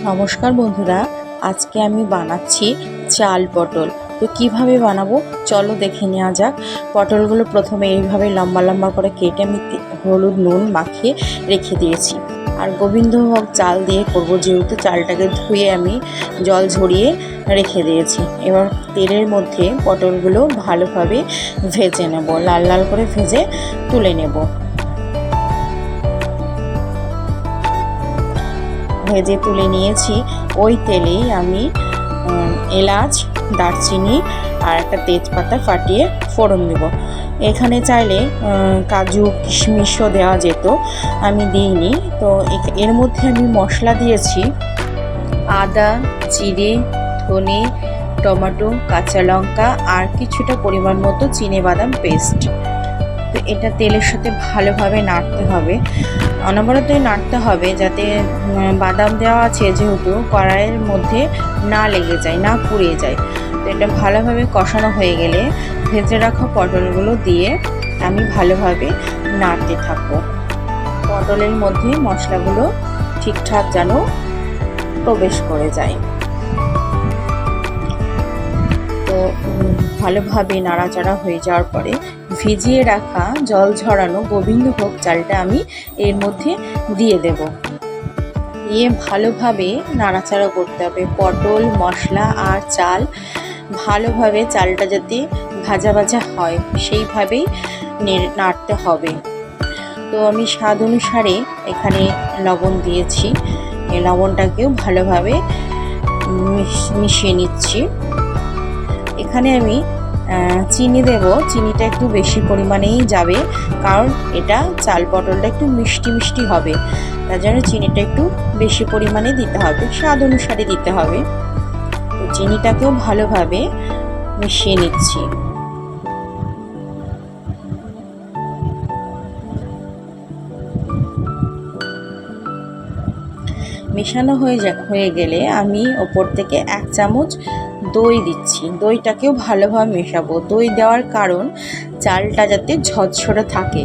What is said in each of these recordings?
নমস্কার বন্ধুরা, আজকে আমি বানাচ্ছি চাল পটল। তো কিভাবে বানাবো চলো দেখে নেওয়া যাক। পটলগুলো প্রথমে এইভাবে লম্বা লম্বা করে কেটে আমি হলুদ নুন মাখিয়ে রেখে দিয়েছি। আর গোবিন্দভোগ চাল দিয়ে করব, যেহেতু চালটাকে ধুয়ে আমি জল ঝরিয়ে রেখে দিয়েছি। এবার তেলের মধ্যে পটলগুলো ভালোভাবে ভেজে নেব, লাল লাল করে ভেজে তুলে নেব। ভেজে তুলে নিয়েছি। ওই তেলেই আমি এলাচ, দারচিনি আর একটা তেজপাতা ফাটিয়ে ফোড়ন দেব। এখানে চাইলে কাজু কিশমিশও দেওয়া যেত, আমি দিইনি। তো এর মধ্যে আমি মশলা দিয়েছি আদা, জিরে, ধনে, টমেটো, কাঁচা লঙ্কা আর কিছুটা পরিমাণ মতো চিনেবাদাম পেস্ট। তো এটা তেলের সাথে ভালোভাবে নাড়তে হবে, অনবরতই নাড়তে হবে, যাতে বাদাম দেওয়া আছে যেহেতু কড়াইয়ের মধ্যে না লেগে যায়, না পুড়ে যায়। তো এটা ভালোভাবে কষানো হয়ে গেলে ভেজে রাখা পটলগুলো দিয়ে আমি ভালোভাবে নাড়তে থাকবো। পটলের মধ্যে মশলাগুলো ঠিকঠাক যেন প্রবেশ করে যায়। তো ভালোভাবে নাড়াচাড়া হয়ে যাওয়ার পরে ভিজিয়ে রাখা জল ঝরানো গোবিন্দভোগ চালটা আমি এর মধ্যে দিয়ে দেব। দিয়ে ভালোভাবে নাড়াচাড়া করতে হবে। পটল, মশলা আর চাল ভালোভাবে, চালটা যাতে ভাজা ভাজা হয় সেইভাবেই নাড়তে হবে। তো আমি স্বাদ অনুসারে এখানে লবণ দিয়েছি, এই লবণটাকেও ভালোভাবে মিশিয়ে নিচ্ছি। এখানে আমি চিনি দেব, চিনিটা একটু বেশি পরিমাণেই যাবে, কারণ এটা চাল পটলটা একটু মিষ্টি মিষ্টি হবে, তার জন্য চিনিটা একটু বেশি পরিমাণে দিতে হবে, স্বাদ অনুসারে দিতে হবে। তো চিনিটাকেও ভালোভাবে মিশিয়ে নিচ্ছি। মেশানো হয়ে গেলে আমি ওপর থেকে 1 চামচ দই দিচ্ছি। দইটাকেও ভালোভাবে মেশাবো। দই দেওয়ার কারণ চালটা যাতে ঝরঝরে থাকে,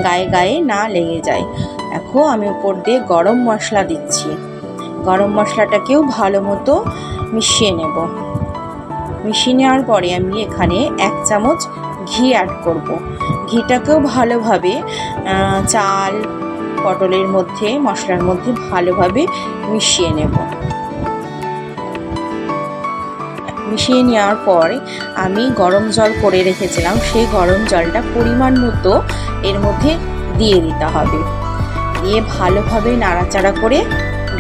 গায়ে গায়ে না লেগে যায়। এখন আমি ওপর দিয়ে গরম মশলা দিচ্ছি। গরম মশলাটাকেও ভালো মতো মিশিয়ে নেব। মিশিয়ে নেওয়ার পরে আমি এখানে 1 চামচ ঘি অ্যাড করব। ঘিটাকেও ভালোভাবে চাল পটলের মধ্যে, মশলার মধ্যে ভালোভাবে মিশিয়ে নেব। মিশিয়ে নেওয়ার পর আমি গরম জল করে রেখেছিলাম, সেই গরম জলটা পরিমাণ মতো এর মধ্যে দিয়ে দিতে হবে। দিয়ে ভালোভাবে নাড়াচাড়া করে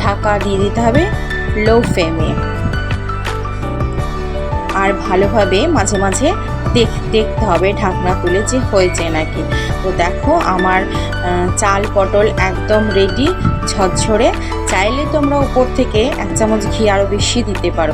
ঢাকা দিয়ে দিতে হবে লো ফ্লেমে। আর ভালোভাবে মাঝে মাঝে দেখতে হবে ঢাকনা তুলে যে হয়েছে নাকি। তো দেখো আমার চাল পটল একদম রেডি, ঝরঝরে। চাইলে তোমরা উপর থেকে 1 চামচ ঘি আরও বেশি দিতে পারো।